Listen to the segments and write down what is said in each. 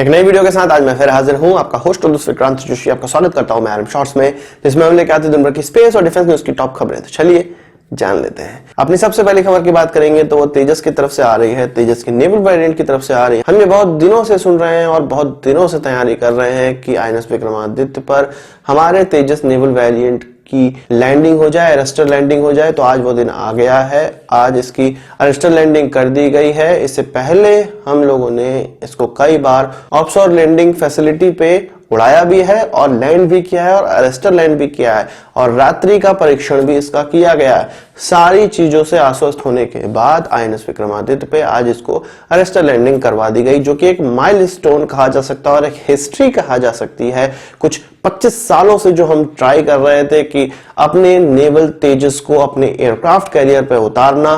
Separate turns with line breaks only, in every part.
एक नई वीडियो के साथ आज मैं फिर हाजिर हूं, आपका होस्ट और दूसरे क्रांति जोशी आपका स्वागत करता हूं मैं आरएम शॉर्ट्स में, जिसमें हम लेकर आते हैं दिन भर की स्पेस और डिफेंस न्यूज की टॉप खबरें। तो चलिए जान लेते हैं। अपनी सबसे पहली खबर की बात करेंगे तो वो तेजस की तरफ से आ रही है, तेजस की नेवल वेरिएंट की तरफ से आ रही है। हम ये बहुत दिनों से सुन रहे हैं और बहुत दिनों से तैयारी कर रहे हैं कि आईएनएस विक्रमादित्य पर हमारे तेजस नेवल वेरिएंट की लैंडिंग हो जाए, अरेस्टर लैंडिंग हो जाए। तो आज वो दिन आ गया है, आज इसकी अरेस्टर लैंडिंग कर दी गई है। इससे पहले हम लोगों ने इसको कई बार ऑफशोर लैंडिंग फैसिलिटी पे उड़ाया भी है और लैंड भी किया है और अरेस्टर लैंड भी किया है और रात्रि का परीक्षण भी इसका किया गया है। सारी चीजों से आश्वस्त होने के बाद आईएनएस विक्रमादित्य पे आज इसको अरेस्टर लैंडिंग करवा दी गई, जो कि एक माइलस्टोन कहा जा सकता है और एक हिस्ट्री कहा जा सकती है। कुछ 25 सालों से जो हम ट्राई कर रहे थे कि अपने नेवल तेजस को अपने एयरक्राफ्ट कैरियर पे उतारना,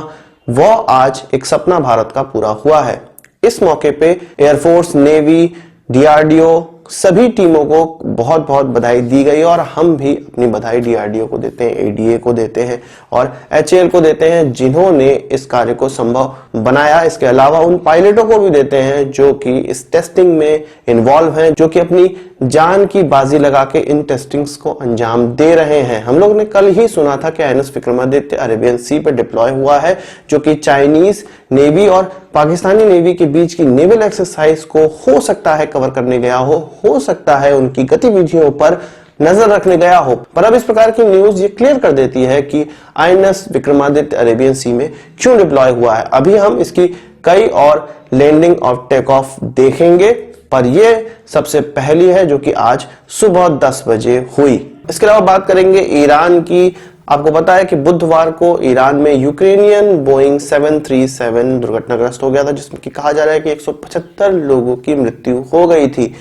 वो आज एक सपना भारत का पूरा हुआ है। इस मौके पे एयरफोर्स, नेवी, डीआरडीओ सभी टीमों को बहुत बहुत बधाई दी गई और हम भी अपनी बधाई डीआरडीओ को देते हैं, एडीए को देते हैं और एचएएल को देते हैं, जिन्होंने इस कार्य को संभव बनाया। इसके अलावा उन पायलटों को भी देते हैं जो कि इस टेस्टिंग में इन्वॉल्व हैं, जो कि अपनी जान की बाजी लगा के इन टेस्टिंग्स को अंजाम दे रहे हैं। हम लोग ने कल ही सुना था कि आईएनएस विक्रमादित्य अरेबियन सी पर डिप्लॉय हुआ है, जो कि चाइनीज नेवी और पाकिस्तानी नेवी के बीच की नेवल एक्सरसाइज को हो सकता है कवर करने गया हो सकता है उनकी गतिविधियों पर नजर रखने गया हो। पर अब इस प्रकार की न्यूज ये क्लियर कर देती है कि आईएनएस विक्रमादित्य अरेबियन सी में क्यों डिप्लॉय हुआ है। अभी हम इसकी कई और लैंडिंग और टेक ऑफ देखेंगे, पर यह सबसे पहली है जो कि आज सुबह 10 बजे हुई। इसके अलावा बात करेंगे ईरान की। आपको पता है कि बुधवार को ईरान में यूक्रेनियन बोइंग 737 दुर्घटनाग्रस्त हो गया था, जिसमें कि कहा जा रहा है कि 175 लोगों की मृत्यु हो गई थी।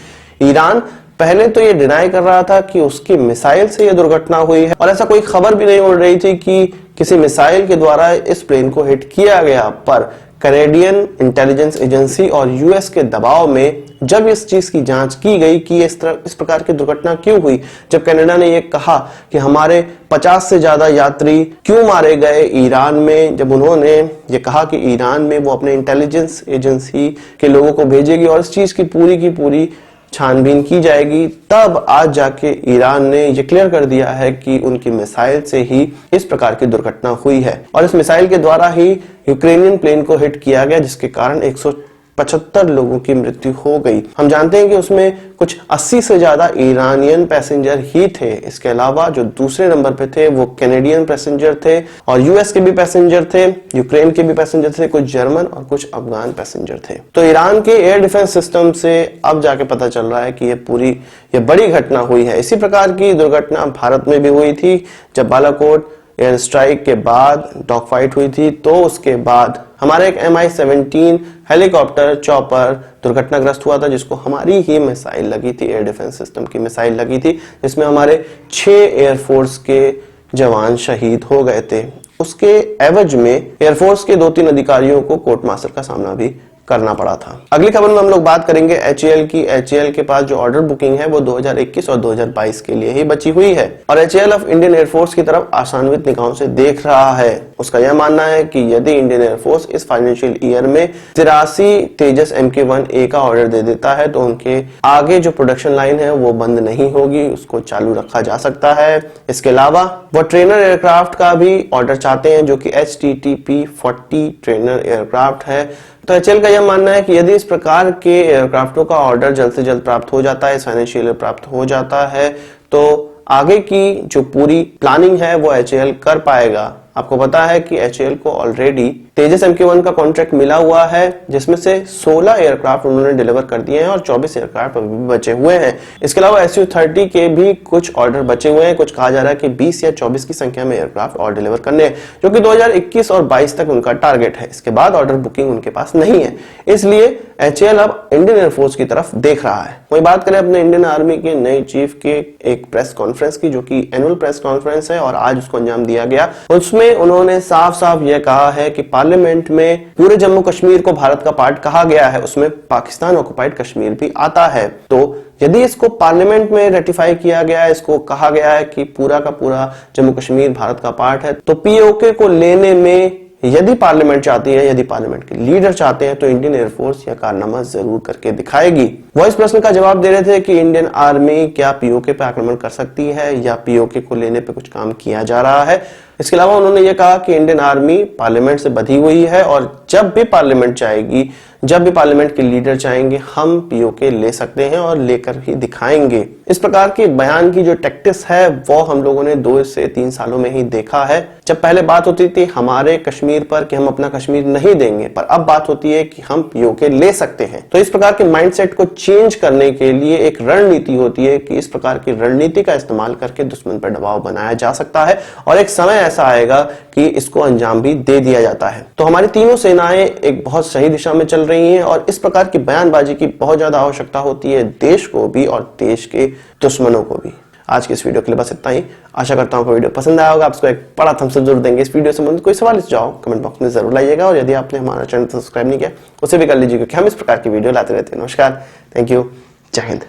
ईरान पहले तो ये डिनाई कर रहा था कि उसकी मिसाइल से यह दुर्घटना हुई है और ऐसा कोई खबर भी नहीं उड़ रही थी कि किसी मिसाइल के द्वारा इस प्लेन को हिट किया गया। पर कैनेडियन इंटेलिजेंस एजेंसी और यूएस के दबाव में जब इस चीज की जांच की गई कि इस प्रकार की दुर्घटना क्यों हुई, जब कनाडा ने यह कहा कि हमारे 50 से ज्यादा यात्री क्यों मारे गए ईरान में, जब उन्होंने ये कहा कि ईरान में वो अपने इंटेलिजेंस एजेंसी के लोगों को भेजेगी और इस चीज की पूरी छानबीन की जाएगी, तब आज जाके ईरान ने ये क्लियर कर दिया है कि उनकी मिसाइल से ही इस प्रकार की दुर्घटना हुई है और इस मिसाइल के द्वारा ही यूक्रेनियन प्लेन को हिट किया गया, जिसके कारण 175 लोगों की मृत्यु हो गई। हम जानते हैं कि उसमें कुछ 80 से ज्यादा ईरानियन पैसेंजर ही थे। इसके अलावा जो दूसरे नंबर पे थे वो कैनेडियन पैसेंजर थे और यूएस के भी पैसेंजर थे, यूक्रेन के भी पैसेंजर थे, कुछ जर्मन और कुछ अफगान पैसेंजर थे। तो ईरान के एयर डिफेंस सिस्टम से अब जाके पता चल रहा है कि ये बड़ी घटना हुई है। इसी प्रकार की दुर्घटना भारत में भी हुई थी, जब बालाकोट एयर स्ट्राइक के बाद डॉग फाइट हुई थी। तो उसके बाद हमारे एक MI-17 हेलीकॉप्टर चॉपर दुर्घटनाग्रस्त हुआ था, जिसको हमारी ही मिसाइल लगी थी, एयर डिफेंस सिस्टम की मिसाइल लगी थी, जिसमें हमारे 6 एयरफोर्स के जवान शहीद हो गए थे। उसके एवज में एयरफोर्स के 2-3 अधिकारियों को कोर्ट मार्शल का सामना भी करना पड़ा था। अगली खबर में हम लोग बात करेंगे एचएएल की। एचएएल के पास जो ऑर्डर बुकिंग है वो 2021 और 2022 के लिए ही बची हुई है और एचएएल ऑफ इंडियन एयरफोर्स की तरफ आशान्वित निगाहों से देख रहा है। उसका यह मानना है कि यदि इंडियन एयरफोर्स इस फाइनेंशियल ईयर में 83 तेजस MK-1A का ऑर्डर दे देता है तो उनके आगे जो प्रोडक्शन लाइन है वो बंद नहीं होगी, उसको चालू रखा जा सकता है। इसके अलावा वो ट्रेनर एयरक्राफ्ट का भी ऑर्डर चाहते हैं, जो कि HTTP-40 ट्रेनर एयरक्राफ्ट है। तो एचएएल का यह मानना है कि यदि इस प्रकार के एयरक्राफ्टों का ऑर्डर जल्द से जल्द प्राप्त हो जाता है, इस फाइनेंशियल ईयर प्राप्त हो जाता है, तो आगे की जो पूरी प्लानिंग है वो एचएएल कर पाएगा। आपको पता है कि एचएएल को ऑलरेडी तेजस MK-1 का कॉन्ट्रैक्ट मिला हुआ है, जिसमें से 16 एयरक्राफ्ट उन्होंने डिलीवर कर दिए हैं और 24 एयरक्राफ्ट अभी भी बचे हुए हैं। इसके अलावा SU-30 के भी कुछ ऑर्डर बचे हुए हैं। कुछ कहा जा रहा है कि 20 या 24 की संख्या में एयरक्राफ्ट और डिलीवर करने हैं, जो कि 2021 और 22 तक उनका टारगेट है। इसके बाद ऑर्डर बुकिंग उनके पास नहीं है, इसलिए एचएएल अब इंडियन एयरफोर्स की तरफ देख रहा है। वही बात करें अपने इंडियन आर्मी के नए चीफ के एक प्रेस कॉन्फ्रेंस की, जो कि एनुअल प्रेस कॉन्फ्रेंस है और आज उसको अंजाम दिया गया। उसमें उन्होंने साफ साफ यह कहा है कि पार्लियामेंट में पूरे जम्मू कश्मीर को भारत का पार्ट कहा गया है, उसमें पाकिस्तान ऑक्युपाइड कश्मीर भी आता है। तो यदि इसको पार्लियामेंट में रेटिफाई किया गया है, इसको कहा गया है कि पूरा का पूरा जम्मू कश्मीर भारत का पार्ट है, तो पीओके को लेने में यदि पार्लियामेंट चाहती है, यदि पार्लियामेंट के लीडर चाहते हैं तो इंडियन एयरफोर्स यह कारनामा जरूर करके दिखाएगी। वो इस प्रश्न का जवाब दे रहे थे कि इंडियन आर्मी क्या पीओके पे आक्रमण कर सकती है या पीओके को लेने पे कुछ काम किया जा रहा है। इसके अलावा उन्होंने ये कहा कि इंडियन आर्मी पार्लियामेंट से बंधी हुई है और जब भी पार्लियामेंट चाहेगी, जब भी पार्लियामेंट के लीडर चाहेंगे, हम पीओके ले सकते हैं और लेकर ही दिखाएंगे। इस प्रकार के बयान की जो टैक्टिक्स है वो हम लोगों ने 2 से 3 सालों में ही देखा है। जब पहले बात होती थी हमारे कश्मीर पर कि हम अपना कश्मीर नहीं देंगे, पर अब बात होती है कि हम पीओके ले सकते हैं। तो इस प्रकार के माइंडसेट को चेंज करने के लिए एक रणनीति होती है कि इस प्रकार की रणनीति का इस्तेमाल करके दुश्मन पर दबाव बनाया जा सकता है और एक समय ऐसा आएगा कि इसको अंजाम भी दे दिया जाता है। तो हमारी तीनों सेनाएं एक बहुत सही दिशा में चल रही हैं और इस प्रकार की बयानबाजी की बहुत ज्यादा आवश्यकता होती है देश को भी और देश के दुश्मनों को भी। आज की इस वीडियो के लिए बस इतना ही। आशा करता हूं आपको वीडियो पसंद आया होगा। आपको एक बड़ा थम्स अप जरूर देंगे। इस वीडियो से संबंधित कोई सवाल सुझाव कमेंट बॉक्स में जरूर लाइएगा और यदि आपने हमारा चैनल सब्सक्राइब नहीं किया उसे भी कर लीजिए क्योंकि हम इस प्रकार की वीडियो लाते रहते हैं। नमस्कार, थैंक यू, जय हिंद।